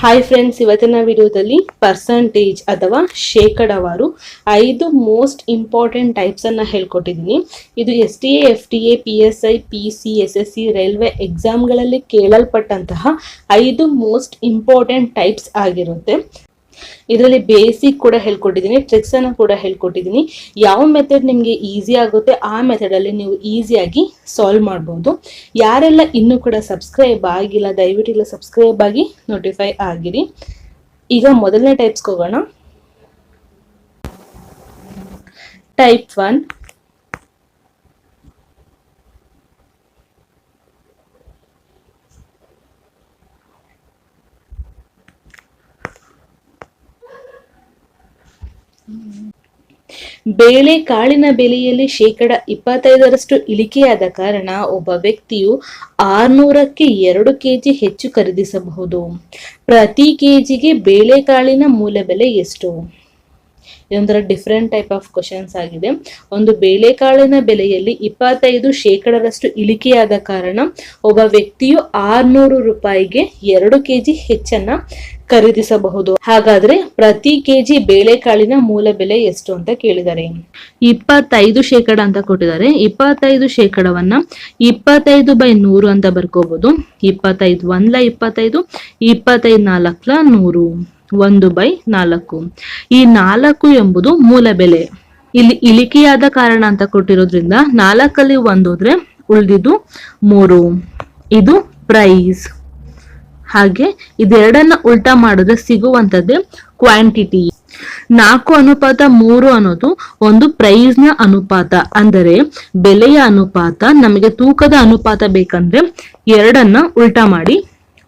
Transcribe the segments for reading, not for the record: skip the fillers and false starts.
Hi friends, ಇವತ್ತಿನ ವಿಡಿಯೋದಲ್ಲಿ percentage ಅಥವಾ ಶೇಕಡಾವಾರು 5 ಮೋಸ್ಟ್ ಇಂಪಾರ್ಟೆಂಟ್ ಟೈಪ್ಸ್ ಅನ್ನ ಹೇಳ್ಕೊಟ್ಟಿದ್ದೀನಿ. ಇದು STA, FTA, PSI, PC, SSC, railway ಎಕ್ಸಾಮ್ಗಳಲ್ಲಿ ಕೇಳಲ್ಪಟ್ಟಂತಹ 5 ಮೋಸ್ಟ್ ಇಂಪಾರ್ಟೆಂಟ್ ಟೈಪ್ಸ್ ಆಗಿರುತ್ತೆ. ಇದರಲ್ಲಿ ಬೇಸಿಕ್ ಕೂಡ ಹೇಳ್ಕೊಟ್ಟಿದ್ದೀನಿ, ಟ್ರಿಕ್ಸ್ ಅನ್ನು ಕೂಡ ಹೇಳ್ಕೊಟ್ಟಿದ್ದೀನಿ. ಯಾವ ಮೆಥಡ್ ನಿಮಗೆ ಈಸಿ ಆಗುತ್ತೆ ಆ ಮೆಥಡ್ ಅಲ್ಲಿ ನೀವು ಈಸಿಯಾಗಿ ಸಾಲ್ವ್ ಮಾಡಬಹುದು. ಯಾರೆಲ್ಲ ಇನ್ನೂ ಕೂಡ ಸಬ್ಸ್ಕ್ರೈಬ್ ಆಗಿಲ್ಲ, ದಯವಿಟ್ಟು ಸಬ್ಸ್ಕ್ರೈಬ್ ಆಗಿ ನೋಟಿಫೈ ಆಗಿರಿ. ಈಗ ಮೊದಲನೇ ಟೈಪ್ಸ್ಗೆ ಹೋಗೋಣ. ಟೈಪ್ 1, ಬೇಳೆಕಾಳಿನ ಬೆಲೆಯಲ್ಲಿ 25% ಇಳಿಕೆಯಾದ ಕಾರಣ ಒಬ್ಬ ವ್ಯಕ್ತಿಯು 600ಕ್ಕೆ 2 ಕೆಜಿ ಹೆಚ್ಚು ಖರೀದಿಸಬಹುದು. ಪ್ರತಿ ಕೆಜಿಗೆ ಬೇಳೆಕಾಳಿನ ಮೂಲ ಬೆಲೆ ಎಷ್ಟು? ಇದೊಂಥರ ಡಿಫ್ರೆಂಟ್ ಟೈಪ್ ಆಫ್ ಕ್ವಶನ್ಸ್ ಆಗಿದೆ. ಒಂದು ಬೇಳೆಕಾಳಿನ ಬೆಲೆಯಲ್ಲಿ 25% ಇಳಿಕೆಯಾದ ಕಾರಣ ಒಬ್ಬ ವ್ಯಕ್ತಿಯು 600 ರೂಪಾಯಿಗೆ 2 ಕೆಜಿ ಹೆಚ್ಚನ್ನ ಖರೀದಿಸಬಹುದು. ಹಾಗಾದ್ರೆ ಪ್ರತಿ ಕೆಜಿ ಬೇಳೆಕಾಳಿನ ಮೂಲ ಬೆಲೆ ಎಷ್ಟು ಅಂತ ಕೇಳಿದ್ದಾರೆ. 25% ಅಂತ ಕೊಟ್ಟಿದ್ದಾರೆ. 25%ವನ್ನ 25/100 ಅಂತ ಬರ್ಕೋಬಹುದು. 25 1 25, 25 4 100, 1/4. ಈ 4 ಎಂಬುದು ಮೂಲ ಬೆಲೆ. ಇಲ್ಲಿ ಇಳಿಕೆಯಾದ ಕಾರಣ ಅಂತ ಕೊಟ್ಟಿರೋದ್ರಿಂದ 4ಅಲ್ಲಿ 1 ಹೋದ್ರೆ ಉಳಿದಿದ್ದು 3. ಇದು ಪ್ರೈಸ್. ಹಾಗೆ ಇದೆರಡನ್ನ ಉಲ್ಟಾ ಮಾಡಿದ್ರೆ ಸಿಗುವಂತದ್ದೇ ಕ್ವಾಂಟಿಟಿ. 4:3 ಅನ್ನೋದು ಒಂದು ಪ್ರೈಸ್ ನ ಅನುಪಾತ, ಅಂದರೆ ಬೆಲೆಯ ಅನುಪಾತ. ನಮಗೆ ತೂಕದ ಅನುಪಾತ ಬೇಕಂದ್ರೆ 2ಅನ್ನ ಉಲ್ಟಾ ಮಾಡಿ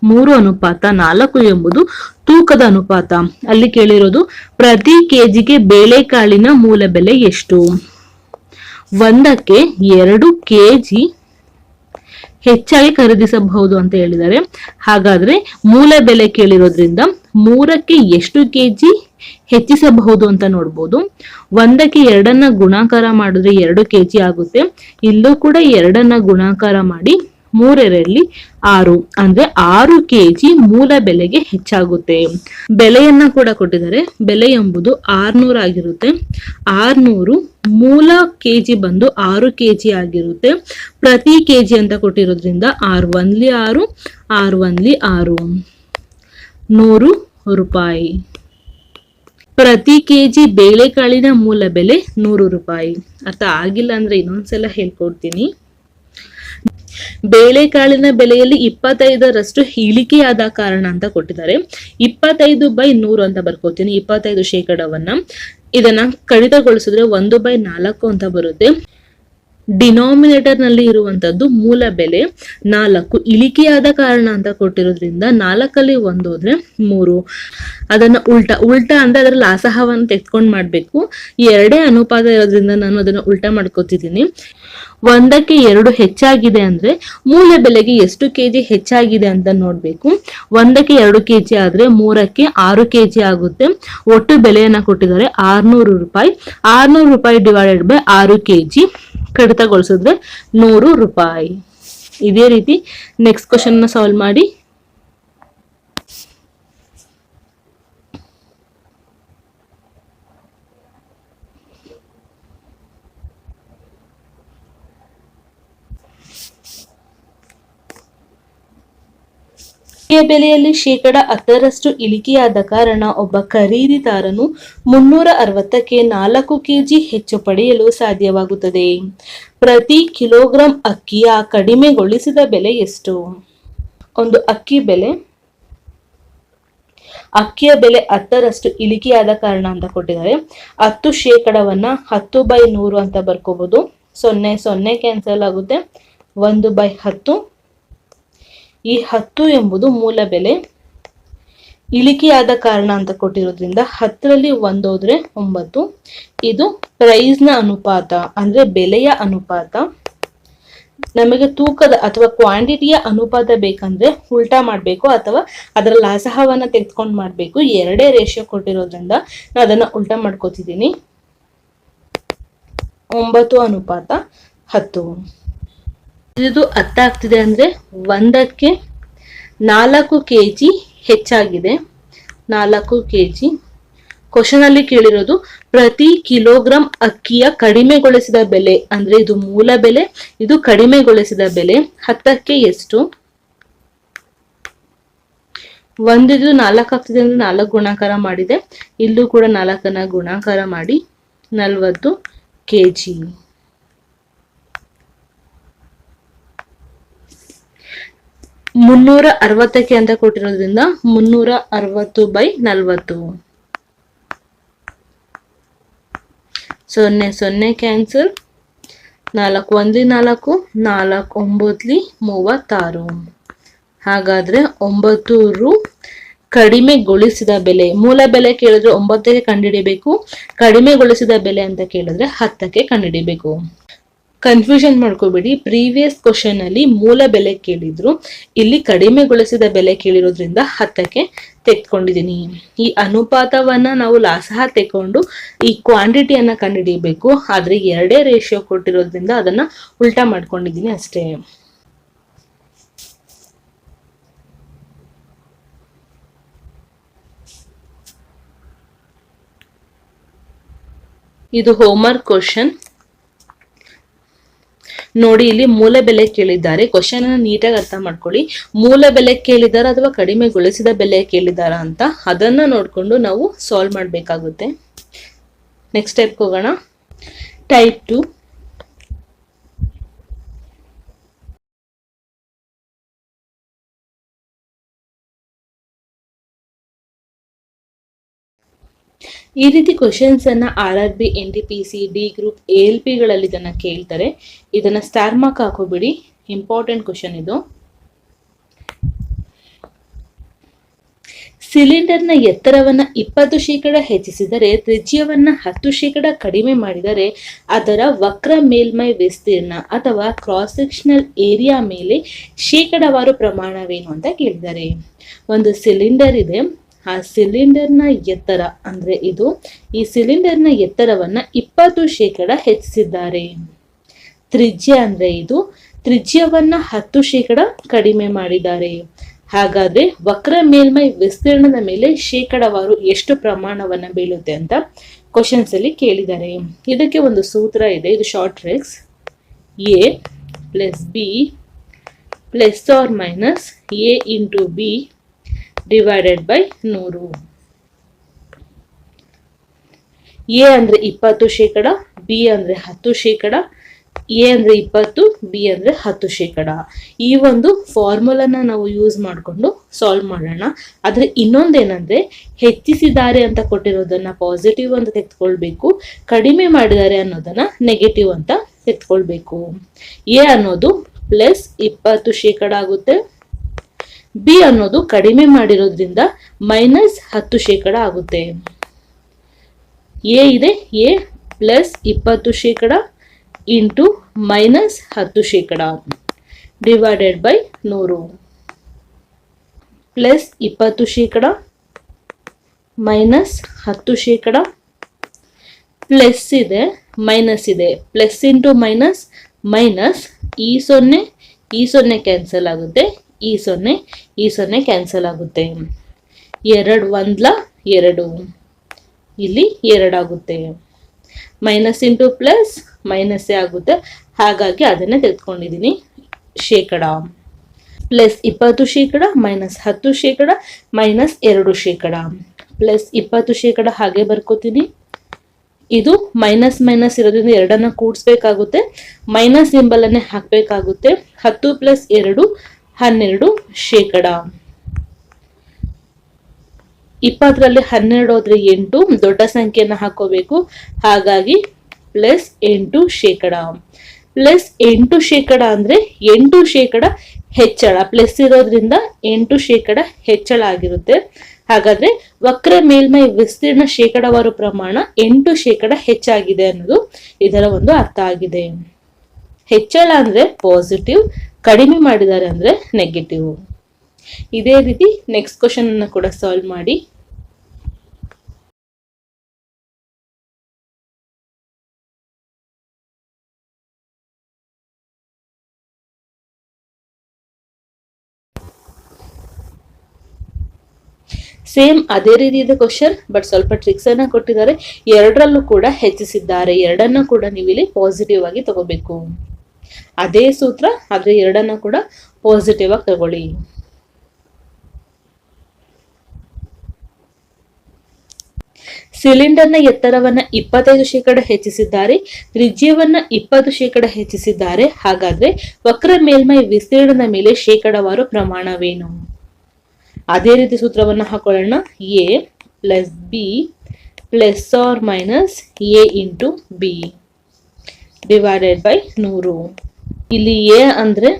3:4 ಎಂಬುದು ತೂಕದ ಅನುಪಾತ. ಅಲ್ಲಿ ಕೇಳಿರೋದು ಪ್ರತಿ ಕೆಜಿಗೆ ಬೇಳೆಕಾಳಿನ ಮೂಲ ಬೆಲೆ ಎಷ್ಟು? 1ಕ್ಕೆ 2 ಕೆಜಿ ಹೆಚ್ಚಾಗಿ ಖರೀದಿಸಬಹುದು ಅಂತ ಹೇಳಿದ್ದಾರೆ. ಹಾಗಾದ್ರೆ ಮೂಲ ಬೆಲೆ ಕೇಳಿರೋದ್ರಿಂದ 3ಕ್ಕೆ ಎಷ್ಟು ಕೆಜಿ ಹೆಚ್ಚಿಸಬಹುದು ಅಂತ ನೋಡ್ಬೋದು. 1ಕ್ಕೆ 2ಅನ್ನ ಗುಣಾಕಾರ ಮಾಡಿದ್ರೆ 2 ಕೆಜಿ ಆಗುತ್ತೆ. ಇಲ್ಲೂ ಕೂಡ 2ಅನ್ನ ಗುಣಾಕಾರ ಮಾಡಿ 3 6, ಅಂದ್ರೆ 6 ಕೆಜಿ ಮೂಲ ಬೆಲೆಗೆ ಹೆಚ್ಚಾಗುತ್ತೆ. ಬೆಲೆಯನ್ನ ಕೂಡ ಕೊಟ್ಟಿದ್ದಾರೆ. ಬೆಲೆ ಎಂಬುದು 600 ಆಗಿರುತ್ತೆ. 600 ಮೂಲ ಕೆಜಿ ಬಂದು 6 ಕೆಜಿ ಆಗಿರುತ್ತೆ. ಪ್ರತಿ ಕೆಜಿ ಅಂತ ಕೊಟ್ಟಿರೋದ್ರಿಂದ 6 1 6, 6 1 6, 100 ರೂಪಾಯಿ. ಪ್ರತಿ ಕೆಜಿ ಬೇಳೆಕಾಳಿನ ಮೂಲ ಬೆಲೆ 100 ರೂಪಾಯಿ. ಅರ್ಥ ಆಗಿಲ್ಲ ಅಂದ್ರೆ ಇನ್ನೊಂದ್ಸಲ ಹೇಳ್ಕೊಡ್ತೀನಿ. ಬೇಳೆಕಾಳಿನ ಬೆಲೆಯಲ್ಲಿ 25% ಇಳಿಕೆಯಾದ ಕಾರಣ ಅಂತ ಕೊಟ್ಟಿದ್ದಾರೆ. 25/100 ಅಂತ ಬರ್ಕೋತೀನಿ. 25%ವನ್ನ ಇದನ್ನ ಕಡಿತಗೊಳಿಸಿದ್ರೆ 1/4 ಅಂತ ಬರುತ್ತೆ. ಡಿನಾಮಿನೇಟರ್ ನಲ್ಲಿ ಇರುವಂತದ್ದು ಮೂಲ ಬೆಲೆ 4. ಇಳಿಕೆಯಾದ ಕಾರಣ ಅಂತ ಕೊಟ್ಟಿರೋದ್ರಿಂದ 4ಅಲ್ಲಿ 1 ಹೋದ್ರೆ 3. ಅದನ್ನ ಉಲ್ಟಾ ಅಂದ್ರೆ ಅದರ ಲಾಸಹವನ್ನು ತೆಗೆದುಕೊಂಡು ಮಾಡ್ಬೇಕು. 2 ಅನುಪಾತ ಇರೋದ್ರಿಂದ ನಾನು ಅದನ್ನ ಉಲ್ಟಾ ಮಾಡ್ಕೋತಿದ್ದೀನಿ. 1ಕ್ಕೆ 2 ಹೆಚ್ಚಾಗಿದೆ ಅಂದ್ರೆ ಮೂಲ ಬೆಲೆಗೆ ಎಷ್ಟು ಕೆಜಿ ಹೆಚ್ಚಾಗಿದೆ ಅಂತ ನೋಡ್ಬೇಕು. 1ಕ್ಕೆ 2 ಕೆಜಿ ಆದ್ರೆ 3ಕ್ಕೆ 6 ಕೆಜಿ ಆಗುತ್ತೆ. ಒಟ್ಟು ಬೆಲೆಯನ್ನ ಕೊಟ್ಟಿದ್ದಾರೆ 600 ರೂಪಾಯಿ. 600 ರೂಪಾಯಿ ಡಿವೈಡೆಡ್ ಬೈ 6 ಕೆಜಿ ಕಡಿತಗೊಳಿಸಿದ್ರೆ 100 ರೂಪಾಯಿ. ಇದೇ ರೀತಿ ನೆಕ್ಸ್ಟ್ ಕ್ವಶನ್ ನ ಸಾಲ್ವ್ ಮಾಡಿ. ಬೆಲೆಯಲ್ಲಿ 10% ಇಳಿಕೆಯಾದ ಕಾರಣ ಒಬ್ಬ ಖರೀದಿದಾರನು 360ಕ್ಕೆ 4 ಕೆಜಿ ಹೆಚ್ಚು ಪಡೆಯಲು ಸಾಧ್ಯವಾಗುತ್ತದೆ. ಪ್ರತಿ ಕಿಲೋಗ್ರಾಂ ಅಕ್ಕಿಯ ಕಡಿಮೆಗೊಳಿಸಿದ ಬೆಲೆ ಎಷ್ಟು? ಒಂದು ಅಕ್ಕಿಯ ಬೆಲೆ 10% ಇಳಿಕೆಯಾದ ಕಾರಣ ಅಂತ ಕೊಟ್ಟಿದ್ದಾರೆ. 10%ವನ್ನ 10/100 ಅಂತ ಬರ್ಕೋಬಹುದು. 0 ಕ್ಯಾನ್ಸಲ್ ಆಗುತ್ತೆ. 1/10. ಈ 10 ಎಂಬುದು ಮೂಲ ಬೆಲೆ. ಇಳಿಕೆಯಾದ ಕಾರಣ ಅಂತ ಕೊಟ್ಟಿರೋದ್ರಿಂದ 10ರಲ್ಲಿ 1 ಹೋದ್ರೆ 9. ಇದು ಪ್ರೈಸ್ ನ ಅನುಪಾತ, ಅಂದ್ರೆ ಬೆಲೆಯ ಅನುಪಾತ. ನಮಗೆ ತೂಕದ ಅಥವಾ ಕ್ವಾಂಟಿಟಿಯ ಅನುಪಾತ ಬೇಕಂದ್ರೆ ಉಲ್ಟಾ ಮಾಡ್ಬೇಕು ಅಥವಾ ಅದರ ಲಾಸಹವನ್ನ ತೆಗೆದುಕೊಂಡು ಮಾಡ್ಬೇಕು. 2 ರೇಷಿಯೋ ಕೊಟ್ಟಿರೋದ್ರಿಂದ ನಾನು ಅದನ್ನ ಉಲ್ಟಾ ಮಾಡ್ಕೋತಿದ್ದೀನಿ. 9:10. ಇದು ಅರ್ಥ ಆಗ್ತಿದೆ ಅಂದ್ರೆ 1ಕ್ಕೆ 4 ಕೆಜಿ ಹೆಚ್ಚಾಗಿದೆ 4 kg. ಕ್ವಶನ್ ಅಲ್ಲಿ ಕೇಳಿರೋದು ಪ್ರತಿ ಕಿಲೋಗ್ರಾಂ ಅಕ್ಕಿಯ ಕಡಿಮೆಗೊಳಿಸಿದ ಬೆಲೆ, ಅಂದ್ರೆ ಇದು ಮೂಲ ಬೆಲೆ, ಇದು ಕಡಿಮೆಗೊಳಿಸಿದ ಬೆಲೆ 10ಕ್ಕೆ ಎಷ್ಟು? ಒಂದಿದು 4 ಆಗ್ತಿದೆ ಅಂದ್ರೆ 4 ಗುಣಾಕಾರ ಮಾಡಿದೆ, ಇಲ್ಲೂ ಕೂಡ 4ನ್ನ ಗುಣಾಕಾರ ಮಾಡಿ 40 kg. 360ಕ್ಕೆ ಅಂತ ಕೊಟ್ಟಿರೋದ್ರಿಂದ 360/40. 0 0 ಕ್ಯಾನ್ಸಲ್, 4 1 4, 4 9 36. ಹಾಗಾದ್ರೆ 9 ರು ಕಡಿಮೆಗೊಳಿಸಿದ ಬೆಲೆ. ಮೂಲ ಬೆಲೆ ಕೇಳಿದ್ರೆ 9ಕ್ಕೆ ಕಂಡುಹಿಡಿಬೇಕು, ಕಡಿಮೆಗೊಳಿಸಿದ ಬೆಲೆ ಅಂತ ಕೇಳಿದ್ರೆ 10ಕ್ಕೆ ಕಂಡುಹಿಡಿಬೇಕು. ಕನ್ಫ್ಯೂಷನ್ ಮಾಡ್ಕೋಬೇಡಿ, ಪ್ರೀವಿಯಸ್ ಕ್ವಶನ್ ಅಲ್ಲಿ ಮೂಲ ಬೆಲೆ ಕೇಳಿದ್ರು, ಇಲ್ಲಿ ಕಡಿಮೆಗೊಳಿಸಿದ ಬೆಲೆ ಕೇಳಿರೋದ್ರಿಂದ 10ಕ್ಕೆ ತೆಗೆದುಕೊಂಡಿದ್ದೀನಿ. ಈ ಅನುಪಾತವನ್ನ ನಾವು ಲಾಸಹ ತೆಕೊಂಡು ಈ ಕ್ವಾಂಟಿಟಿಯನ್ನ ಕಂಡುಹಿಡಿಯಬೇಕು, ಆದ್ರೆ 2 ರೇಷಿಯೋ ಕೊಟ್ಟಿರೋದ್ರಿಂದ ಅದನ್ನ ಉಲ್ಟಾ ಮಾಡ್ಕೊಂಡಿದ್ದೀನಿ ಅಷ್ಟೇ. ಇದು ಹೋಮ್ವರ್ಕ್ ಕ್ವಶನ್ ನೋಡಿ. ಇಲ್ಲಿ ಮೂಲ ಬೆಲೆ ಕೇಳಿದ್ದಾರೆ. ಕ್ವಶನ್ ಅನ್ನ ನೀಟಾಗಿ ಅರ್ಥ ಮಾಡ್ಕೊಳ್ಳಿ. ಮೂಲ ಬೆಲೆ ಕೇಳಿದಾರ ಅಥವಾ ಕಡಿಮೆಗೊಳಿಸಿದ ಬೆಲೆ ಕೇಳಿದಾರ ಅಂತ ಅದನ್ನ ನೋಡ್ಕೊಂಡು ನಾವು ಸಾಲ್ವ್ ಮಾಡ್ಬೇಕಾಗುತ್ತೆ. ನೆಕ್ಸ್ಟ್ ಟೈಪ್ ಹೋಗೋಣ. ಟೈಪ್ 2. ಈ ರೀತಿ ಕ್ವಶನ್ಸ್ ಅನ್ನ RRB, NTPC, D group, ALP ಗಳಲ್ಲಿ ಇದನ್ನ ಕೇಳ್ತಾರೆ. ಇದನ್ನ ಸ್ಟಾರ್ ಮಾರ್ಕ್ ಹಾಕೋಬಿಡಿ, ಇಂಪಾರ್ಟೆಂಟ್ ಕ್ವಶನ್ ಇದು. ಸಿಲಿಂಡರ್ನ ಎತ್ತರವನ್ನ 20% ಹೆಚ್ಚಿಸಿದರೆ, ತ್ರಿಜ್ಯವನ್ನ 10% ಕಡಿಮೆ ಮಾಡಿದರೆ ಅದರ ವಕ್ರ ಮೇಲ್ಮೈ ವಿಸ್ತೀರ್ಣ ಅಥವಾ ಕ್ರಾಸ್ ಸೆಕ್ಷನಲ್ ಏರಿಯಾ ಮೇಲೆ ಶೇಕಡಾವಾರು ಪ್ರಮಾಣವೇನು ಅಂತ ಕೇಳಿದ್ದಾರೆ. ಒಂದು ಸಿಲಿಂಡರ್ ಇದೆ, ಆ ಸಿಲಿಂಡರ್ನ ಎತ್ತರ ಅಂದ್ರೆ ಇದು, ಈ ಸಿಲಿಂಡರ್ನ ಎತ್ತರವನ್ನ 20% ಹೆಚ್ಚಿಸಿದ್ದಾರೆ. ತ್ರಿಜ್ಯ ಅಂದ್ರೆ ಇದು, ತ್ರಿಜ್ಯವನ್ನ 10% ಕಡಿಮೆ ಮಾಡಿದ್ದಾರೆ. ಹಾಗಾದ್ರೆ ವಕ್ರ ಮೇಲ್ಮೈ ವಿಸ್ತೀರ್ಣದ ಮೇಲೆ ಶೇಕಡಾವಾರು ಎಷ್ಟು ಪ್ರಮಾಣವನ್ನ ಬೀಳುತ್ತೆ ಅಂತ ಕ್ವಶನ್ಸ್ ಅಲ್ಲಿ ಕೇಳಿದ್ದಾರೆ. ಇದಕ್ಕೆ ಒಂದು ಸೂತ್ರ ಇದೆ, ಇದು short tricks. A + B ± A × B /100. A ಅಂದ್ರೆ 20%, B ಅಂದ್ರೆ 10%, A ಅಂದ್ರೆ 20, B ಅಂದ್ರೆ 10%. ಈ ಒಂದು ಫಾರ್ಮುಲಾನ ನಾವು ಯೂಸ್ ಮಾಡಿಕೊಂಡು ಸಾಲ್ವ್ ಮಾಡೋಣ. ಆದ್ರೆ ಇನ್ನೊಂದೇನಂದ್ರೆ, ಹೆಚ್ಚಿಸಿದ್ದಾರೆ ಅಂತ ಕೊಟ್ಟಿರೋದನ್ನ ಪಾಸಿಟಿವ್ ಅಂತ ತೆಗೆದುಕೊಳ್ಬೇಕು, ಕಡಿಮೆ ಮಾಡಿದ್ದಾರೆ ಅನ್ನೋದನ್ನ ನೆಗೆಟಿವ್ ಅಂತ ತೆಗೆದುಕೊಳ್ಬೇಕು. A ಅನ್ನೋದು +20% ಆಗುತ್ತೆ, B ಅನ್ನೋದು ಕಡಿಮೆ ಮಾಡಿರೋದ್ರಿಂದ -10% ಆಗುತ್ತೆ. A ಇದೆ, A +20% ಇಂಟು -10% /100. +20% -10%, ಪ್ಲಸ್ ಇದೆ ಮೈನಸ್ ಇದೆ, ಪ್ಲಸ್ ಇಂಟು ಮೈನಸ್ ಮೈನಸ್, ಈ 0 ಕ್ಯಾನ್ಸಲ್ ಆಗುತ್ತೆ, ಈ 0 ಕ್ಯಾನ್ಸಲ್ ಆಗುತ್ತೆ. 2 1 2, ಇಲ್ಲಿ 2 ಆಗುತ್ತೆ. ಮೈನಸ್ ಇಂಟು ಪ್ಲಸ್ ಮೈನಸ್ಸೇ ಆಗುತ್ತೆ, ಹಾಗಾಗಿ ಅದನ್ನೇ ತೆಗೆದುಕೊಂಡಿದ್ದೀನಿ ಶೇಕಡ. +20% -10% -2%. +20% ಹಾಗೆ ಬರ್ಕೋತೀನಿ. ಇದು ಮೈನಸ್ ಮೈನಸ್ ಇರೋದ್ರಿಂದ 2ನ್ನ ಕೂಡಿಸ್ಬೇಕಾಗುತ್ತೆ, ಮೈನಸ್ ಸಿಂಬಲ್ ಅನ್ನೇ ಹಾಕಬೇಕಾಗುತ್ತೆ. 10 + 2 12%. 20ರಲ್ಲಿ 12 ಹೋದ್ರೆ 8, ದೊಡ್ಡ ಸಂಖ್ಯೆಯನ್ನ ಹಾಕೋಬೇಕು, ಹಾಗಾಗಿ +8%. +8% ಅಂದ್ರೆ 8% ಹೆಚ್ಚಳ, ಪ್ಲಸ್ ಇರೋದ್ರಿಂದ 8% ಹೆಚ್ಚಳ ಆಗಿರುತ್ತೆ. ಹಾಗಾದ್ರೆ ವಕ್ರ ಮೇಲ್ಮೈ ವಿಸ್ತೀರ್ಣ ಶೇಕಡಾವಾರು ಪ್ರಮಾಣ 8% ಹೆಚ್ಚಾಗಿದೆ ಅನ್ನೋದು ಇದರ ಒಂದು ಅರ್ಥ ಆಗಿದೆ. ಹೆಚ್ಚಳ ಅಂದ್ರೆ ಪಾಸಿಟಿವ್, ಕಡಿಮೆ ಮಾಡಿದ್ದಾರೆ ಅಂದ್ರೆ ನೆಗೆಟಿವ್. ಇದೇ ರೀತಿ ನೆಕ್ಸ್ಟ್ ಕ್ವಶನ್ ಅನ್ನು ಕೂಡ ಸಾಲ್ವ್ ಮಾಡಿ. ಸೇಮ್ ಅದೇ ರೀತಿ ಇದೆ ಕ್ವಶನ್, ಬಟ್ ಸ್ವಲ್ಪ ಟ್ರಿಕ್ಸ್ ಅನ್ನ ಕೊಟ್ಟಿದ್ದಾರೆ. ಎರಡರಲ್ಲೂ ಕೂಡ ಹೆಚ್ಚಿಸಿದ್ದಾರೆ. ಎರಡನ್ನ ಕೂಡ ನೀವು ಇಲ್ಲಿ ಪಾಸಿಟಿವ್ ಆಗಿ ತಗೋಬೇಕು. ಅದೇ ಸೂತ್ರ, ಆದ್ರೆ ಎರಡನ್ನ ಕೂಡ ಪಾಸಿಟಿವ್ ಆಗಿ ತಗೊಳ್ಳಿ. ಸಿಲಿಂಡರ್ನ ಎತ್ತರವನ್ನ 25% ಹೆಚ್ಚಿಸಿದ್ದಾರೆ, ತ್ರಿಜ್ಯವನ್ನ 20% ಹೆಚ್ಚಿಸಿದ್ದಾರೆ. ಹಾಗಾದ್ರೆ ವಕ್ರ ಮೇಲ್ಮೈ ವಿಸ್ತೀರ್ಣದ ಮೇಲೆ ಶೇಕಡವಾರು ಪ್ರಮಾಣವೇನು? ಅದೇ ರೀತಿ ಸೂತ್ರವನ್ನ ಹಾಕೊಳ್ಳೋಣ. A plus B plus R minus A into B divided by 100. ಇಲ್ಲಿ ಎ ಅಂದ್ರೆ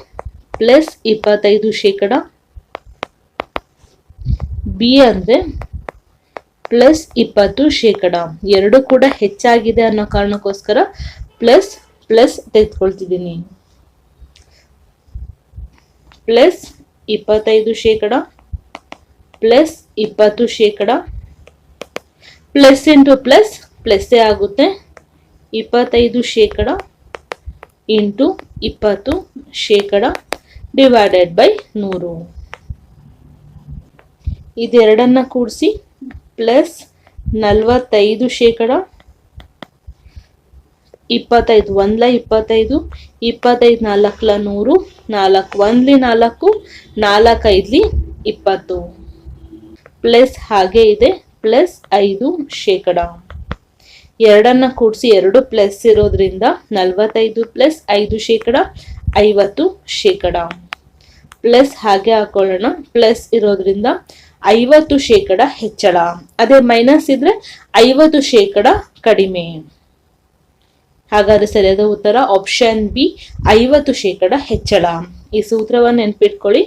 ಪ್ಲಸ್ 25%, ಬಿ ಅಂದ್ರೆ ಪ್ಲಸ್ 20%. ಎರಡು ಕೂಡ ಹೆಚ್ಚಾಗಿದೆ ಅನ್ನೋ ಕಾರಣಕ್ಕೋಸ್ಕರ ಪ್ಲಸ್ ಪ್ಲಸ್ ತೆಗೆದುಕೊಳ್ತಿದ್ದೀನಿ. Plus 25% plus 20%, plus into plus ಪ್ಲಸ್ಸೇ ಆಗುತ್ತೆ. 25% ಇಂಟು 20% ಡಿವೈಡೆಡ್ ಬೈ 100. ಇದೆರಡನ್ನ ಕೂಡಿಸಿ ಪ್ಲಸ್ 45%, 25 1 25, 25 4 100, 4 1 4, 4 5 20 ಪ್ಲಸ್ ಹಾಗೆ ಇದೆ ಪ್ಲಸ್ 5%. ಎರಡನ್ನ ಕೂಡಿಸಿ ಎರಡು ಪ್ಲಸ್ ಇರೋದ್ರಿಂದ 45 ಪ್ಲಸ್ 5% 50%. ಪ್ಲಸ್ ಹಾಗೆ ಹಾಕೊಳ್ಳೋಣ, ಪ್ಲಸ್ ಇರೋದ್ರಿಂದ 50% ಹೆಚ್ಚಳ. ಅದೇ ಮೈನಸ್ ಇದ್ರೆ 50% ಕಡಿಮೆ. ಹಾಗಾದ್ರೆ ಸರಿಯಾದ ಉತ್ತರ ಆಪ್ಷನ್ ಬಿ 50% ಹೆಚ್ಚಳ. ಈ ಸೂತ್ರವನ್ನು ನೆನ್ಪಿಟ್ಕೊಳ್ಳಿ.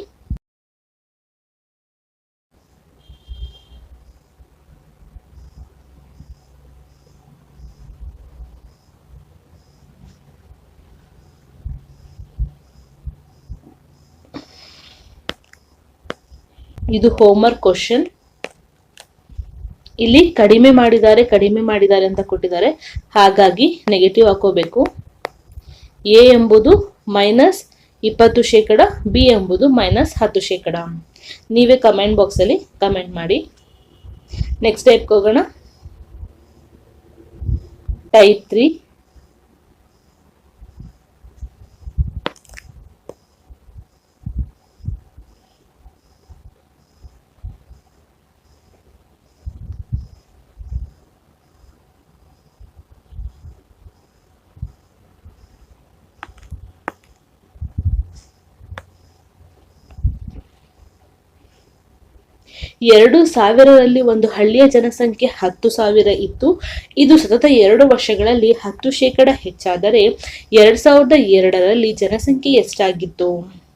ಇದು ಹೋಮ್ವರ್ಕ್ ಕ್ವಶನ್. ಇಲ್ಲಿ ಕಡಿಮೆ ಮಾಡಿದ್ದಾರೆ ಅಂತ ಕೊಟ್ಟಿದ್ದಾರೆ, ಹಾಗಾಗಿ ನೆಗೆಟಿವ್ ಹಾಕೋಬೇಕು. ಎ ಎಂಬುದು ಮೈನಸ್ 20%, ಬಿ ಎಂಬುದು ಮೈನಸ್ 10%. ನೀವೇ ಕಮೆಂಟ್ ಬಾಕ್ಸ್ ಅಲ್ಲಿ ಕಮೆಂಟ್ ಮಾಡಿ. ನೆಕ್ಸ್ಟ್ ಟೈಪ್ ಹೋಗೋಣ. ಟೈಪ್ 3. ಎರಡು ಸಾವಿರರಲ್ಲಿ ಒಂದು ಹಳ್ಳಿಯ ಜನಸಂಖ್ಯೆ 10,000 ಇತ್ತು. ಇದು ಸತತ 2 ವರ್ಷಗಳಲ್ಲಿ 10% ಹೆಚ್ಚಾದರೆ 2002ರಲ್ಲಿ ಜನಸಂಖ್ಯೆ ಎಷ್ಟಾಗಿತ್ತು?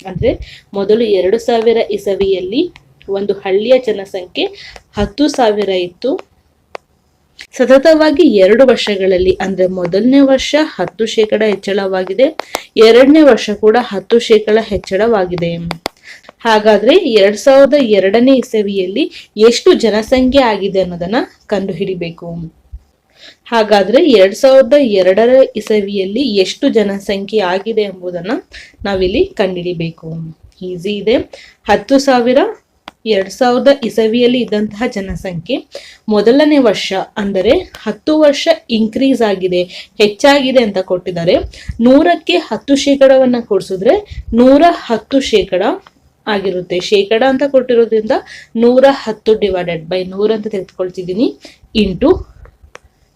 ಅಂದ್ರೆ ಮೊದಲು 2000 ಇಸವಿಯಲ್ಲಿ ಒಂದು ಹಳ್ಳಿಯ ಜನಸಂಖ್ಯೆ 10,000 ಇತ್ತು. ಸತತವಾಗಿ 2 ವರ್ಷಗಳಲ್ಲಿ ಅಂದ್ರೆ ಮೊದಲನೇ ವರ್ಷ 10% ಹೆಚ್ಚಳವಾಗಿದೆ, ಎರಡನೇ ವರ್ಷ ಕೂಡ 10% ಹೆಚ್ಚಳವಾಗಿದೆ. ಹಾಗಾದ್ರೆ 2002ನೇ ಇಸವಿಯಲ್ಲಿ ಎಷ್ಟು ಜನಸಂಖ್ಯೆ ಆಗಿದೆ ಅನ್ನೋದನ್ನ ಕಂಡು ಹಿಡಿಬೇಕು. ಹಾಗಾದ್ರೆ 2002ರ ಇಸವಿಯಲ್ಲಿ ಎಷ್ಟು ಜನಸಂಖ್ಯೆ ಆಗಿದೆ ಎಂಬುದನ್ನ ನಾವಿಲ್ಲಿ ಕಂಡುಹಿಡಿಬೇಕು. ಈಸಿ ಇದೆ. 10,000 2000 ಇಸವಿಯಲ್ಲಿ ಇದ್ದಂತಹ ಜನಸಂಖ್ಯೆ ಮೊದಲನೇ ವರ್ಷ ಅಂದರೆ 10 ವರ್ಷ ಇನ್ಕ್ರೀಸ್ ಆಗಿದೆ, ಹೆಚ್ಚಾಗಿದೆ ಅಂತ ಕೊಟ್ಟಿದ್ದಾರೆ. 100ಕ್ಕೆ 10%ವನ್ನ ಕೂಡಿಸಿದ್ರೆ 110% ಆಗಿರುತ್ತೆ. ಶೇಕಡ ಅಂತ ಕೊಟ್ಟಿರೋದ್ರಿಂದ 110 ಡಿವೈಡೆಡ್ ಬೈ 100 ಅಂತ ತೆಗೆದುಕೊಳ್ತಿದ್ದೀನಿ. ಇಂಟು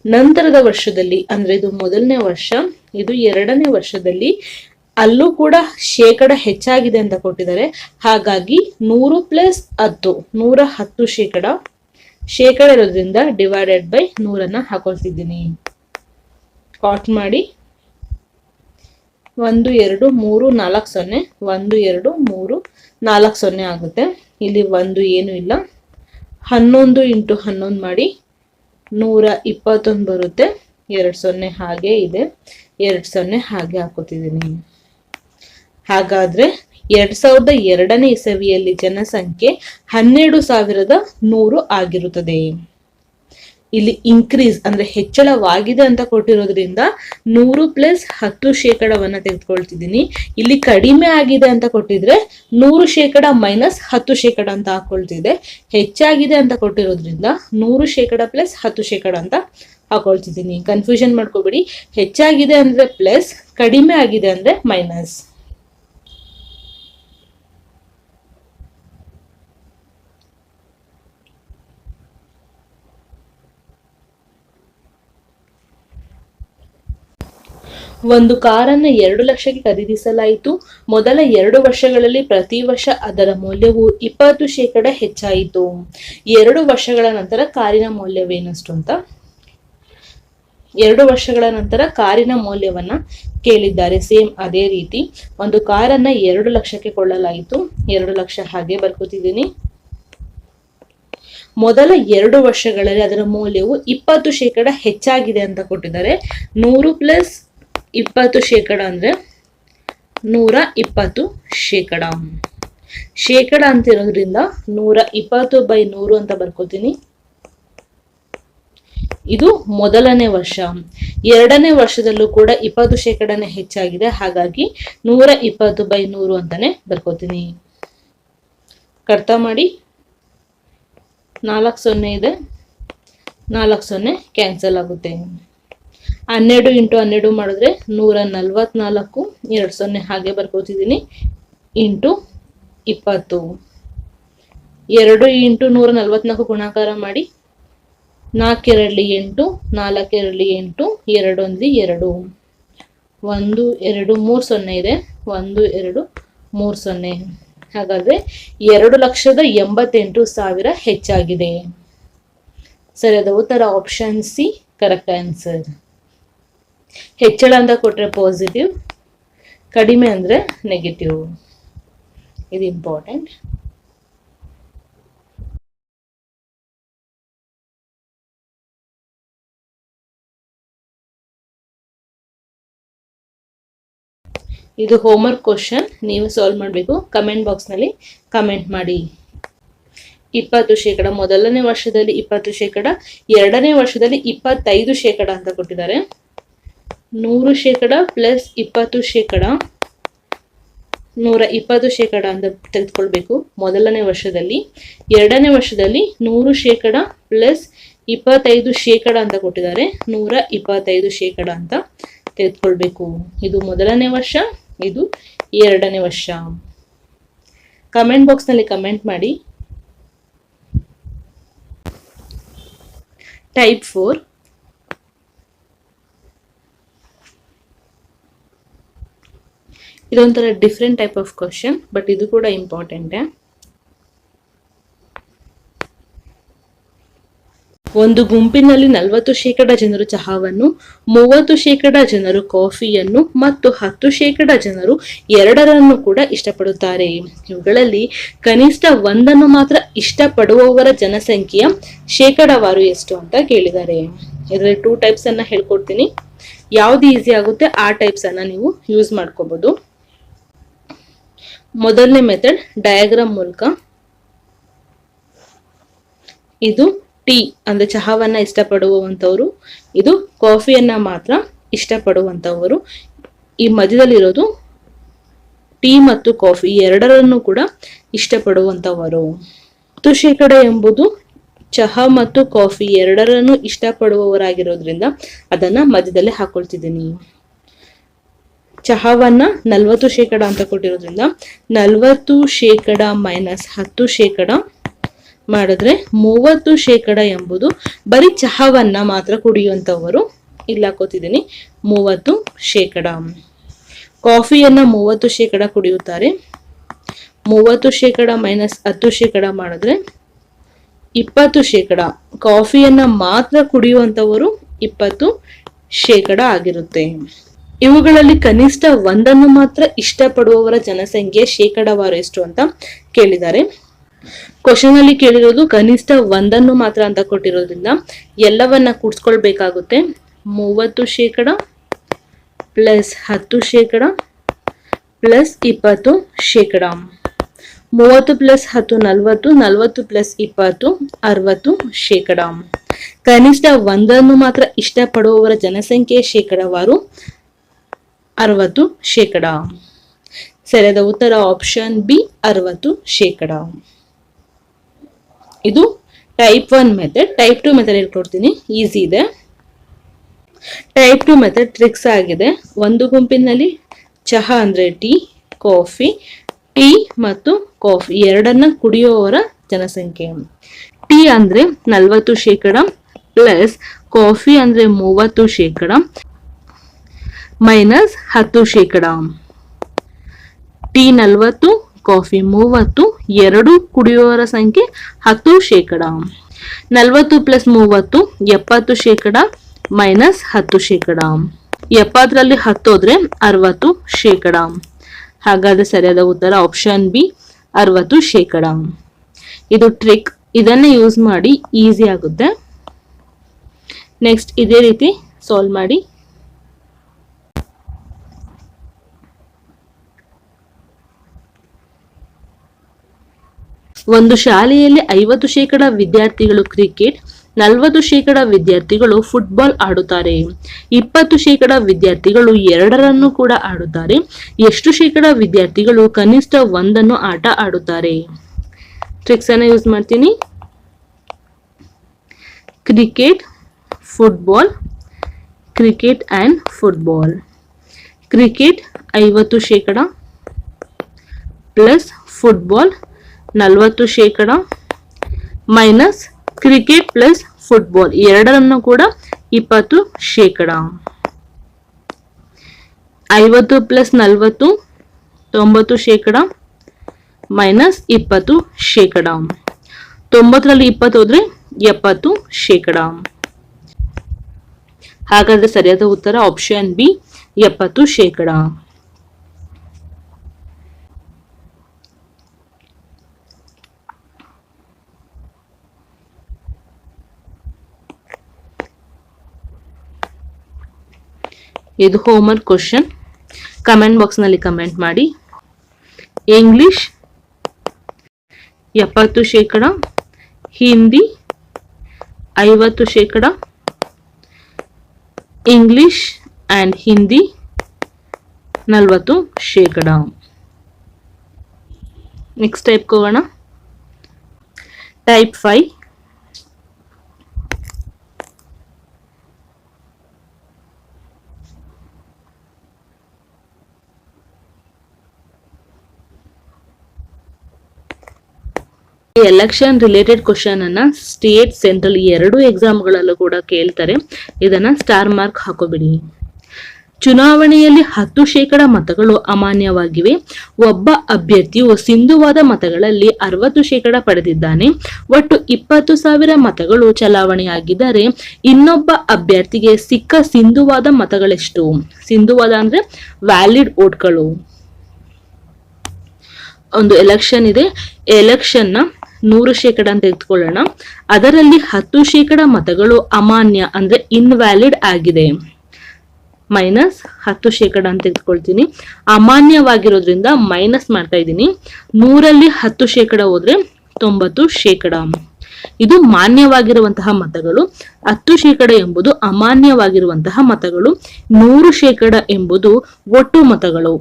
ನಂತರದ ವರ್ಷದಲ್ಲಿ ಅಂದ್ರೆ ಇದು ಮೊದಲನೇ ವರ್ಷ, ಇದು ಎರಡನೇ ವರ್ಷದಲ್ಲಿ ಅಲ್ಲೂ ಕೂಡ ಶೇಕಡ ಹೆಚ್ಚಾಗಿದೆ ಅಂತ ಕೊಟ್ಟಿದ್ದಾರೆ. ಹಾಗಾಗಿ 100 ಪ್ಲಸ್ 10 110% ಶೇಕಡ ಇರೋದ್ರಿಂದ ಡಿವೈಡೆಡ್ ಬೈ 100 ಹಾಕೊಳ್ತಿದ್ದೀನಿ. ಕಾಟ್ ಮಾಡಿ 1 2 3 4 0 1 2 3 4 0 ಆಗುತ್ತೆ. ಇಲ್ಲಿ 1 ಏನು ಇಲ್ಲ. 11 ಇಂಟು 11 ಮಾಡಿ 121 ಬರುತ್ತೆ. 2 0 ಹಾಗೆ ಇದೆ, 2 0 ಹಾಗೆ ಹಾಕೋತಿದ್ದೀನಿ. ಹಾಗಾದ್ರೆ 2002ನೇ ಇಸವಿಯಲ್ಲಿ ಜನಸಂಖ್ಯೆ 12,100 ಆಗಿರುತ್ತದೆ. ಇಲ್ಲಿ ಇನ್ಕ್ರೀಸ್ ಅಂದ್ರೆ ಹೆಚ್ಚಳವಾಗಿದೆ ಅಂತ ಕೊಟ್ಟಿರೋದ್ರಿಂದ 100 ಪ್ಲಸ್ 10% ತೆಗೆದುಕೊಳ್ತಿದ್ದೀನಿ. ಇಲ್ಲಿ ಕಡಿಮೆ ಆಗಿದೆ ಅಂತ ಕೊಟ್ಟಿದ್ರೆ 100% ಮೈನಸ್ 10% ಅಂತ ಹಾಕೊಳ್ತಿದೆ. ಹೆಚ್ಚಾಗಿದೆ ಅಂತ ಕೊಟ್ಟಿರೋದ್ರಿಂದ 100% ಪ್ಲಸ್ 10% ಅಂತ ಹಾಕೊಳ್ತಿದ್ದೀನಿ. ಕನ್ಫ್ಯೂಷನ್ ಮಾಡ್ಕೋಬೇಡಿ. ಹೆಚ್ಚಾಗಿದೆ ಅಂದ್ರೆ ಪ್ಲಸ್, ಕಡಿಮೆ ಆಗಿದೆ ಅಂದ್ರೆ ಮೈನಸ್. ಒಂದು ಕಾರನ್ನು 2 ಲಕ್ಷಕ್ಕೆ ಖರೀದಿಸಲಾಯಿತು. ಮೊದಲ 2 ವರ್ಷಗಳಲ್ಲಿ ಪ್ರತಿ ವರ್ಷ ಅದರ ಮೌಲ್ಯವು 20% ಹೆಚ್ಚಾಯಿತು. 2 ವರ್ಷಗಳ ನಂತರ ಕಾರಿನ ಮೌಲ್ಯವೇನಷ್ಟು ಅಂತ 2 ವರ್ಷಗಳ ನಂತರ ಕಾರಿನ ಮೌಲ್ಯವನ್ನ ಕೇಳಿದ್ದಾರೆ. ಸೇಮ್ ಅದೇ ರೀತಿ ಒಂದು ಕಾರನ್ನ 2 ಲಕ್ಷಕ್ಕೆ ಕೊಳ್ಳಲಾಯಿತು. 2 ಲಕ್ಷ ಹಾಗೆ ಬರ್ಕೋತಿದ್ದೀನಿ. ಮೊದಲ 2 ವರ್ಷಗಳಲ್ಲಿ ಅದರ ಮೌಲ್ಯವು 20% ಹೆಚ್ಚಾಗಿದೆ ಅಂತ ಕೊಟ್ಟಿದ್ದಾರೆ. 100 ಪ್ಲಸ್ 20% ಅಂದ್ರೆ 120%. ಶೇಕಡ ಅಂತ ಇರೋದ್ರಿಂದ 120/100 ಅಂತ ಬರ್ಕೋತೀನಿ. ಇದು ಮೊದಲನೇ ವರ್ಷ. 2ನೇ ವರ್ಷದಲ್ಲೂ ಕೂಡ 20% ಹೆಚ್ಚಾಗಿದೆ. ಹಾಗಾಗಿ 120/100 ಅಂತಾನೆ ಬರ್ಕೋತೀನಿ. ಕರ್ತ ಮಾಡಿ. 4 0 ಇದೆ, 4 0 ಕ್ಯಾನ್ಸಲ್ ಆಗುತ್ತೆ. 12 × 12 ಮಾಡಿದ್ರೆ 144, 2 0 ಹಾಗೆ ಬರ್ಕೋತಿದ್ದೀನಿ. ಇಂಟು 20, 2 × 144 ಗುಣಾಕಾರ ಮಾಡಿ. 4 2 8, 4 2 8, 2 1 2, 1 2 3 0 ಇದೆ, 1 2 3 0. ಹಾಗಾದ್ರೆ 2,88,000 ಹೆಚ್ಚಾಗಿದೆ. ಸರಿಯಾದ ಉತ್ತರ ಆಪ್ಷನ್ ಸಿ ಕರೆಕ್ಟ್ ಆನ್ಸರ್. ಹೆಚ್ಚಳ ಅಂತ ಕೊಟ್ರೆ ಪಾಸಿಟಿವ್, ಕಡಿಮೆ ಅಂದ್ರೆ ನೆಗೆಟಿವ್. ಇದು ಇಂಪಾರ್ಟೆಂಟ್. ಇದು ಹೋಮ್ವರ್ಕ್ ಕ್ವಶನ್, ನೀವು ಸಾಲ್ವ್ ಮಾಡಬೇಕು. ಕಮೆಂಟ್ ಬಾಕ್ಸ್ ನಲ್ಲಿ ಕಮೆಂಟ್ ಮಾಡಿ. 20% ಮೊದಲನೇ ವರ್ಷದಲ್ಲಿ 20%, 2ನೇ ವರ್ಷದಲ್ಲಿ 25% ಅಂತ ಕೊಟ್ಟಿದ್ದಾರೆ. 100% ಪ್ಲಸ್ 20%, 120% ಅಂತ ತೆಗೆದುಕೊಳ್ಬೇಕು ಮೊದಲನೇ ವರ್ಷದಲ್ಲಿ. 2ನೇ ವರ್ಷದಲ್ಲಿ 100% ಪ್ಲಸ್ 25% ಅಂತ ಕೊಟ್ಟಿದ್ದಾರೆ. 125% ಅಂತ ತೆಗೆದುಕೊಳ್ಬೇಕು. ಇದು ಮೊದಲನೇ ವರ್ಷ, ಇದು 2ನೇ ವರ್ಷ. ಕಮೆಂಟ್ ಬಾಕ್ಸ್ ನಲ್ಲಿ ಕಮೆಂಟ್ ಮಾಡಿ. ಟೈಪ್ 4, ಇದೊಂಥರ different type of question, but ಇದು ಕೂಡ ಇಂಪಾರ್ಟೆಂಟ್. ಒಂದು ಗುಂಪಿನಲ್ಲಿ 40% ಜನರು ಚಹಾವನ್ನು, 30% ಜನರು ಕಾಫಿಯನ್ನು ಮತ್ತು 10% ಜನರು ಎರಡರನ್ನು ಕೂಡ ಇಷ್ಟಪಡುತ್ತಾರೆ. ಇವುಗಳಲ್ಲಿ ಕನಿಷ್ಠ ಒಂದನ್ನು ಮಾತ್ರ ಇಷ್ಟಪಡುವವರ ಜನಸಂಖ್ಯೆಯ ಶೇಕಡಾವಾರು ಎಷ್ಟು ಅಂತ ಕೇಳಿದ್ದಾರೆ. ಇದರಲ್ಲಿ 2 ಟೈಪ್ಸ್ ಅನ್ನ ಹೇಳ್ಕೊಡ್ತೀನಿ. ಯಾವ್ದು ಈಸಿ ಆಗುತ್ತೆ ಆ ಟೈಪ್ಸ್ ಅನ್ನ ನೀವು ಯೂಸ್ ಮಾಡ್ಕೋಬಹುದು. ಮೊದಲನೇ ಮೆಥಡ್ ಡಯಾಗ್ರಾಮ್ ಮೂಲಕ. ಇದು ಟೀ ಅಂದ್ರೆ ಚಹಾವನ್ನ ಇಷ್ಟಪಡುವಂತವರು, ಇದು ಕಾಫಿಯನ್ನ ಮಾತ್ರ ಇಷ್ಟಪಡುವಂತವರು. ಈ ಮಧ್ಯದಲ್ಲಿರೋದು ಟೀ ಮತ್ತು ಕಾಫಿ ಎರಡರನ್ನು ಕೂಡ ಇಷ್ಟಪಡುವಂತವರು. 10% ಎಂಬುದು ಚಹಾ ಮತ್ತು ಕಾಫಿ ಎರಡರನ್ನು ಇಷ್ಟಪಡುವವರಾಗಿರೋದ್ರಿಂದ ಅದನ್ನ ಮಧ್ಯದಲ್ಲಿ ಹಾಕೊಳ್ತಿದ್ದೀನಿ. ಚಹಾವನ್ನ 40% ಅಂತ ಕೊಟ್ಟಿರೋದ್ರಿಂದ 40% ಮೈನಸ್ 10% ಮಾಡಿದ್ರೆ 30% ಎಂಬುದು ಬರೀ ಚಹಾವನ್ನ ಮಾತ್ರ ಕುಡಿಯುವಂತವರು. ಇಲ್ಲಿ ಹಾಕೋತಿದ್ದೀನಿ 30%. ಕಾಫಿಯನ್ನ 30% ಕುಡಿಯುತ್ತಾರೆ. 30% ಮೈನಸ್ 10% ಮಾಡಿದ್ರೆ 20%. ಕಾಫಿಯನ್ನ ಮಾತ್ರ ಕುಡಿಯುವಂತವರು 20% ಆಗಿರುತ್ತೆ. ಇವುಗಳಲ್ಲಿ ಕನಿಷ್ಠ ಒಂದನ್ನು ಮಾತ್ರ ಇಷ್ಟಪಡುವವರ ಜನಸಂಖ್ಯೆ ಶೇಕಡಾವಾರು ಎಷ್ಟು ಅಂತ ಕೇಳಿದ್ದಾರೆ. ಕ್ವಶನ್ ಅಲ್ಲಿ ಕೇಳಿರೋದು ಕನಿಷ್ಠ ಒಂದನ್ನು ಮಾತ್ರ ಅಂತ ಕೊಟ್ಟಿರೋದ್ರಿಂದ ಎಲ್ಲವನ್ನ ಕೂಡಿಸ್ಕೊಳ್ಬೇಕಾಗುತ್ತೆ. 30% ಪ್ಲಸ್ 10% ಪ್ಲಸ್ 20%. 30 plus 10 40, 40 plus 20 60%. ಕನಿಷ್ಠ ಒಂದನ್ನು ಮಾತ್ರ ಇಷ್ಟಪಡುವವರ ಜನಸಂಖ್ಯೆ ಶೇಕಡಾವಾರು 60%. ಸರಿಯಾದ ಉತ್ತರ ಆಪ್ಷನ್ ಬಿ 60%. ಇದು ಟೈಪ್ 1 ಮೆಥಡ್. ಟೈಪ್ 2 ಮೆಥಡ್ ಹೇಳ್ಕೊಡ್ತೀನಿ, ಈಸಿ ಇದೆ. ಟೈಪ್ 2 ಮೆಥಡ್ ಟ್ರಿಕ್ಸ್ ಆಗಿದೆ. ಒಂದು ಗುಂಪಿನಲ್ಲಿ ಚಹಾ ಅಂದ್ರೆ ಟೀ, ಕಾಫಿ, ಟೀ ಮತ್ತು ಕಾಫಿ ಎರಡನ್ನ ಕುಡಿಯುವವರ ಜನಸಂಖ್ಯೆ. ಟೀ ಅಂದ್ರೆ 40% ಪ್ಲಸ್ ಕಾಫಿ ಅಂದ್ರೆ 30% ಮೈನಸ್ 10%. ಟೀ 40, ಕಾಫಿ 30, ಎರಡು ಕುಡಿಯುವವರ ಸಂಖ್ಯೆ 10%. 40 ಪ್ಲಸ್ 30 70% ಮೈನಸ್ 10%. 70ರಲ್ಲಿ 10 ಹೋದ್ರೆ 60%. ಹಾಗಾದ್ರೆ ಸರಿಯಾದ ಉತ್ತರ ಆಪ್ಷನ್ ಬಿ 60%. ಇದು ಟ್ರಿಕ್, ಇದನ್ನೇ ಯೂಸ್ ಮಾಡಿ ಈಸಿ ಆಗುತ್ತೆ. ನೆಕ್ಸ್ಟ್ ಇದೇ ರೀತಿ ಸಾಲ್ವ್ ಮಾಡಿ. ಒಂದು ಶಾಲೆಯಲ್ಲಿ 50% ವಿದ್ಯಾರ್ಥಿಗಳು ಕ್ರಿಕೆಟ್, 40% ವಿದ್ಯಾರ್ಥಿಗಳು ಫುಟ್ಬಾಲ್ ಆಡುತ್ತಾರೆ. 20% ವಿದ್ಯಾರ್ಥಿಗಳು ಎರಡರನ್ನು ಕೂಡ ಆಡುತ್ತಾರೆ. ಎಷ್ಟು ಶೇಕಡ ವಿದ್ಯಾರ್ಥಿಗಳು ಕನಿಷ್ಠ ಒಂದನ್ನು ಆಟ ಆಡುತ್ತಾರೆ? ಟ್ರಿಕ್ಸ್ ಅನ್ನ ಯೂಸ್ ಮಾಡ್ತೀನಿ. Cricket, football, cricket and football. Cricket 50% plus football 40% minus cricket plus football ಎರಡರನ್ನು ಕೂಡ 20%. 50 ಪ್ಲಸ್ 40 90% ಮೈನಸ್ 20%. 90ರಲ್ಲಿ 20 ಹೋದ್ರೆ 70%. ಹಾಗಾದ್ರೆ ಸರಿಯಾದ ಉತ್ತರ ಆಪ್ಷನ್ ಬಿ 70%. ಇದು ಹೋಮ್ವರ್ಕ್ ಕ್ವಶನ್. ಕಮೆಂಟ್ ಬಾಕ್ಸ್ ನಲ್ಲಿ ಕಮೆಂಟ್ ಮಾಡಿ. English 70%, Hindi 50%, English and Hindi 40%. Next type ಹೋಗೋಣ. ಟೈಪ್ 5. ಎಲೆಕ್ಷನ್ ರಿಲೇಟೆಡ್ ಕ್ವಶನ್ ಅನ್ನ ಸ್ಟೇಟ್, ಸೆಂಟ್ರಲ್ ಎರಡು ಎಕ್ಸಾಮ್ಗಳಲ್ಲೂ ಕೂಡ ಕೇಳ್ತಾರೆ. ಇದನ್ನ ಸ್ಟಾರ್ ಮಾರ್ಕ್ ಹಾಕೋಬಿಡಿ. ಚುನಾವಣೆಯಲ್ಲಿ 10% ಮತಗಳು ಅಮಾನ್ಯವಾಗಿವೆ. ಒಬ್ಬ ಅಭ್ಯರ್ಥಿಯು ಸಿಂಧುವಾದ ಮತಗಳಲ್ಲಿ 60% ಪಡೆದಿದ್ದಾನೆ. ಒಟ್ಟು 20,000 ಮತಗಳು ಚಲಾವಣೆಯಾಗಿದ್ದರೆ ಇನ್ನೊಬ್ಬ ಅಭ್ಯರ್ಥಿಗೆ ಸಿಕ್ಕ ಸಿಂಧುವಾದ ಮತಗಳೆಷ್ಟು? ಸಿಂಧುವಾದ ಅಂದ್ರೆ ವ್ಯಾಲಿಡ್ ವೋಟ್ಗಳು. ಒಂದು ಎಲೆಕ್ಷನ್ ಇದೆ, ಎಲೆಕ್ಷನ್ ನ 100% ಅಂತ ತೆಗೆದುಕೊಳ್ಳೋಣ. ಅದರಲ್ಲಿ 10% ಮತಗಳು ಅಮಾನ್ಯ ಅಂದ್ರೆ ಇನ್ವ್ಯಾಲಿಡ್ ಆಗಿದೆ. ಮೈನಸ್ 10% ಅಂತ ತೆಗೆದುಕೊಳ್ತೀನಿ. ಅಮಾನ್ಯವಾಗಿರೋದ್ರಿಂದ ಮೈನಸ್ ಮಾಡ್ತಾ ಇದ್ದೀನಿ. 100ರಲ್ಲಿ 10% ಹೋದ್ರೆ 90%. ಇದು ಮಾನ್ಯವಾಗಿರುವಂತಹ ಮತಗಳು. 10% ಎಂಬುದು ಅಮಾನ್ಯವಾಗಿರುವಂತಹ ಮತಗಳು. 100% ಎಂಬುದು ಒಟ್ಟು ಮತಗಳು.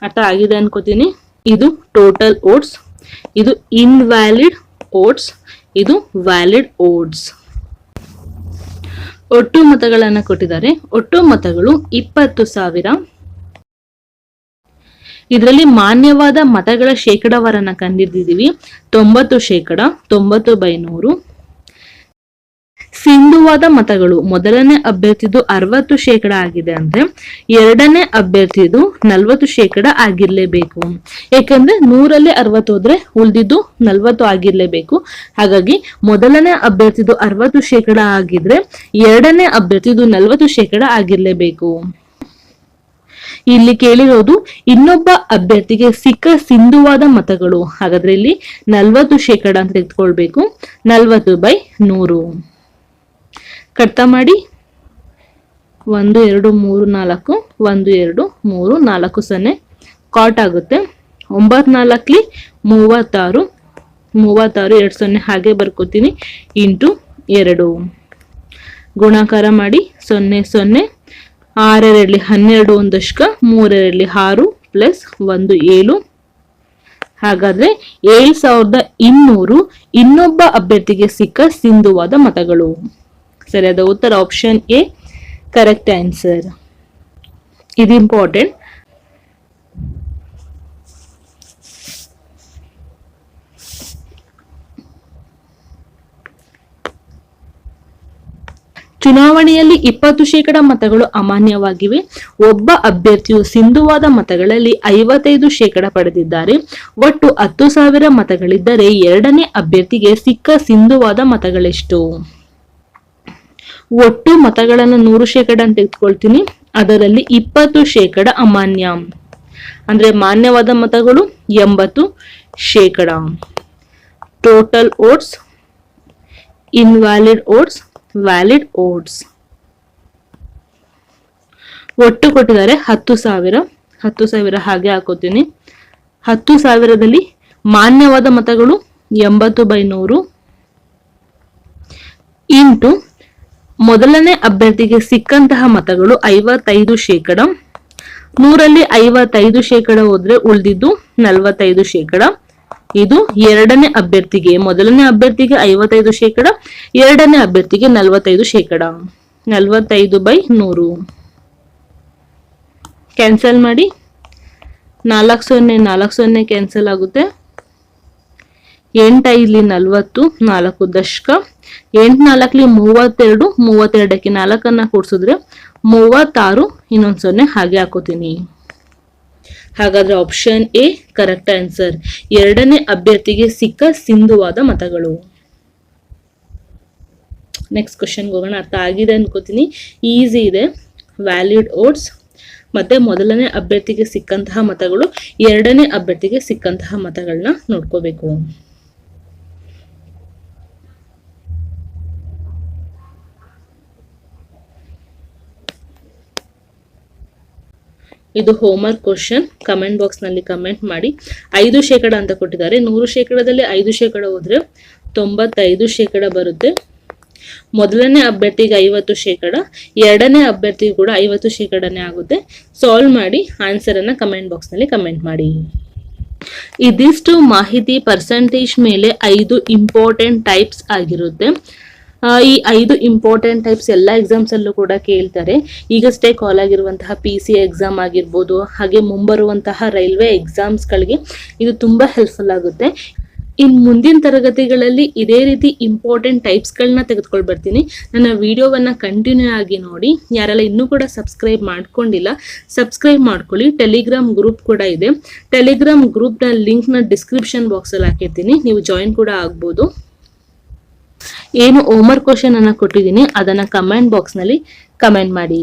ಅರ್ಥ ಆಗಿದೆ ಅನ್ಕೋತೀನಿ. ಇದು ಟೋಟಲ್ ವೋಟ್ಸ್, ಇದು ಇನ್ವ್ಯಾಲಿಡ್ ವೋಟ್ಸ್, ಇದು ವ್ಯಾಲಿಡ್ ವೋಟ್ಸ್. ಒಟ್ಟು ಮತಗಳನ್ನ ಕೊಟ್ಟಿದ್ದಾರೆ. ಒಟ್ಟು ಮತಗಳು 20,000. ಇದರಲ್ಲಿ ಮಾನ್ಯವಾದ ಮತಗಳ ಶೇಕಡಾವಾರನ್ನ ಕಂಡಿದ್ದೀವಿ 90%, 90/100. ಸಿಂಧುವಾದ ಮತಗಳು ಮೊದಲನೇ ಅಭ್ಯರ್ಥಿದು 60% ಆಗಿದೆ ಅಂದ್ರೆ ಎರಡನೇ ಅಭ್ಯರ್ಥಿದು 40% ಆಗಿರ್ಲೇಬೇಕು. ಯಾಕಂದ್ರೆ 100ರಲ್ಲಿ 60 ಹೋದ್ರೆ ಉಳಿದಿದ್ದು 40 ಆಗಿರ್ಲೇಬೇಕು. ಹಾಗಾಗಿ ಮೊದಲನೇ ಅಭ್ಯರ್ಥಿದು 60% ಆಗಿದ್ರೆ ಎರಡನೇ ಅಭ್ಯರ್ಥಿದು 40% ಆಗಿರ್ಲೇಬೇಕು. ಇಲ್ಲಿ ಕೇಳಿರೋದು ಇನ್ನೊಬ್ಬ ಅಭ್ಯರ್ಥಿಗೆ ಸಿಕ್ಕ ಸಿಂಧುವಾದ ಮತಗಳು. ಹಾಗಾದ್ರೆ ಇಲ್ಲಿ 40% ಅಂತ ತೆಗೆದುಕೊಳ್ಬೇಕು. 40/100 ಕಟ್ತಾ ಮಾಡಿ. 1 2 3 4 1 2 3 4 0 ಕಾಟ್ ಆಗುತ್ತೆ. 9 4 36, 36 2 0 ಹಾಗೆ ಬರ್ಕೋತೀನಿ ಇಂಟು 2 ಗುಣಾಕಾರ ಮಾಡಿ 0 0 6 2 12 ಒಂದಷ್ಟು 3 2 6 ಪ್ಲಸ್ 1 7. ಹಾಗಾದ್ರೆ 7200 ಇನ್ನೊಬ್ಬ ಅಭ್ಯರ್ಥಿಗೆ ಸಿಕ್ಕ ಸಿಂಧುವಾದ ಮತಗಳು. ಸರಿಯಾದ ಉತ್ತರ ಆಪ್ಷನ್ ಎ ಕರೆಕ್ಟ್ ಆನ್ಸರ್. ಇದು ಇಂಪಾರ್ಟೆಂಟ್. ಚುನಾವಣೆಯಲ್ಲಿ 20% ಮತಗಳು ಅಮಾನ್ಯವಾಗಿವೆ. ಒಬ್ಬ ಅಭ್ಯರ್ಥಿಯು ಸಿಂಧುವಾದ ಮತಗಳಲ್ಲಿ 55% ಪಡೆದಿದ್ದಾರೆ. ಒಟ್ಟು 10,000 ಮತಗಳಿದ್ದರೆ ಎರಡನೇ ಅಭ್ಯರ್ಥಿಗೆ ಸಿಕ್ಕ ಸಿಂಧುವಾದ ಮತಗಳೆಷ್ಟು? ಒಟ್ಟು ಮತಗಳನ್ನು 100% ಅಂತ ತೆಗೆದುಕೊಳ್ತೀನಿ. ಅದರಲ್ಲಿ 20% ಅಮಾನ್ಯ, ಅಂದ್ರೆ ಮಾನ್ಯವಾದ ಮತಗಳು 80%. Total votes, invalid votes, valid votes. ಒಟ್ಟು ಕೊಟ್ಟಿದ್ದಾರೆ 10,000 ಹಾಗೆ ಹಾಕೋತೀನಿ. 10,000ದಲ್ಲಿ ಮಾನ್ಯವಾದ ಮತಗಳು 80/100 ಇಂಟು ಮೊದಲನೇ ಅಭ್ಯರ್ಥಿಗೆ ಸಿಕ್ಕಂತಹ ಮತಗಳು 55%. 100ರಲ್ಲಿ 55% ಹೋದ್ರೆ ಉಳಿದಿದ್ದು 45%. ಇದು ಎರಡನೇ ಅಭ್ಯರ್ಥಿಗೆ, ಮೊದಲನೇ ಅಭ್ಯರ್ಥಿಗೆ 55%, ಎರಡನೇ ಅಭ್ಯರ್ಥಿಗೆ 45%. 45/100 ಕ್ಯಾನ್ಸಲ್ ಮಾಡಿ. 4 ಕ್ಯಾನ್ಸಲ್ ಆಗುತ್ತೆ. 8 5 40, 4 ದಶಕ. 8 4 32, 32ಕ್ಕೆ 4 ಕೂಡಿಸಿದ್ರೆ 36, ಇನ್ನೊಂದು 0 ಹಾಗೆ ಹಾಕೋತೀನಿ. ಹಾಗಾದ್ರೆ ಆಪ್ಷನ್ ಎ ಕರೆಕ್ಟ್ ಆನ್ಸರ್. ಎರಡನೇ ಅಭ್ಯರ್ಥಿಗೆ ಸಿಕ್ಕ ಸಿಂಧುವಾದ ಮತಗಳು. ನೆಕ್ಸ್ಟ್ ಕ್ವಶನ್ಗೆ ಹೋಗೋಣ. ಅರ್ಥ ಆಗಿದೆ ಅನ್ಕೋತೀನಿ, ಈಸಿ ಇದೆ. ವ್ಯಾಲಿಡ್ ವೋಟ್ಸ್ ಮತ್ತೆ ಮೊದಲನೇ ಅಭ್ಯರ್ಥಿಗೆ ಸಿಕ್ಕಂತಹ ಮತಗಳು, ಎರಡನೇ ಅಭ್ಯರ್ಥಿಗೆ ಸಿಕ್ಕಂತಹ ಮತಗಳನ್ನ ನೋಡ್ಕೋಬೇಕು. ಇದು ಹೋಮ್ವರ್ಕ್ ಕ್ವಶನ್. ಕಮೆಂಟ್ ಬಾಕ್ಸ್ ನಲ್ಲಿ ಕಮೆಂಟ್ ಮಾಡಿ. 5% ಅಂತ ಕೊಟ್ಟಿದ್ದಾರೆ. 100%ದಲ್ಲಿ 5% ಹೋದ್ರೆ 95% ಬರುತ್ತೆ. ಮೊದಲನೇ ಅಭ್ಯರ್ಥಿಗೆ 50%, ಎರಡನೇ ಅಭ್ಯರ್ಥಿಗೆ ಕೂಡ 50%ನೇ ಆಗುತ್ತೆ. ಸಾಲ್ವ್ ಮಾಡಿ ಆನ್ಸರ್ ಅನ್ನ ಕಮೆಂಟ್ ಬಾಕ್ಸ್ ನಲ್ಲಿ ಕಮೆಂಟ್ ಮಾಡಿ. ಇದಿಷ್ಟು ಮಾಹಿತಿ ಪರ್ಸೆಂಟೇಜ್ ಮೇಲೆ 5 ಇಂಪಾರ್ಟೆಂಟ್ ಟೈಪ್ಸ್ ಆಗಿರುತ್ತೆ. ಈ 5 ಇಂಪಾರ್ಟೆಂಟ್ ಟೈಪ್ಸ್ ಎಲ್ಲ ಎಕ್ಸಾಮ್ಸ್ ಅಲ್ಲೂ ಕೂಡ ಕೇಳ್ತಾರೆ. ಈಗಷ್ಟೇ ಕಾಲ್ ಆಗಿರುವಂತಹ PC ಎಕ್ಸಾಮ್ ಆಗಿರ್ಬೋದು, ಹಾಗೆ ಮುಂಬರುವಂತಹ ರೈಲ್ವೆ ಎಕ್ಸಾಮ್ಸ್ಗಳಿಗೆ ಇದು ತುಂಬಾ ಹೆಲ್ಪ್ಫುಲ್ ಆಗುತ್ತೆ. ಇನ್ನು ಮುಂದಿನ ತರಗತಿಗಳಲ್ಲಿ ಇದೇ ರೀತಿ ಇಂಪಾರ್ಟೆಂಟ್ ಟೈಪ್ಸ್ಗಳನ್ನ ತೆಗೆದುಕೊಂಡು ಬರ್ತೀನಿ. ನನ್ನ ವಿಡಿಯೋವನ್ನ ಕಂಟಿನ್ಯೂ ಆಗಿ ನೋಡಿ. ಯಾರೆಲ್ಲ ಇನ್ನೂ ಕೂಡ ಸಬ್ಸ್ಕ್ರೈಬ್ ಮಾಡ್ಕೊಂಡಿಲ್ಲ, ಸಬ್ಸ್ಕ್ರೈಬ್ ಮಾಡ್ಕೊಳ್ಳಿ. ಟೆಲಿಗ್ರಾಮ್ ಗ್ರೂಪ್ ಕೂಡ ಇದೆ. ಟೆಲಿಗ್ರಾಮ್ ಗ್ರೂಪ್ನ ಲಿಂಕ್ನ ಡಿಸ್ಕ್ರಿಪ್ಷನ್ ಬಾಕ್ಸಲ್ಲಿ ಹಾಕಿರ್ತೀನಿ, ನೀವು ಜಾಯಿನ್ ಕೂಡ ಆಗ್ಬೋದು. ಏನು ಹೋಮ್ವರ್ಕ್ ಕ್ವಶನ್ ಅನ್ನ ಕೊಟ್ಟಿದ್ದೀನಿ ಅದನ್ನ ಕಮೆಂಟ್ ಬಾಕ್ಸ್ ನಲ್ಲಿ ಕಮೆಂಟ್ ಮಾಡಿ.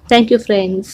Thank you friends.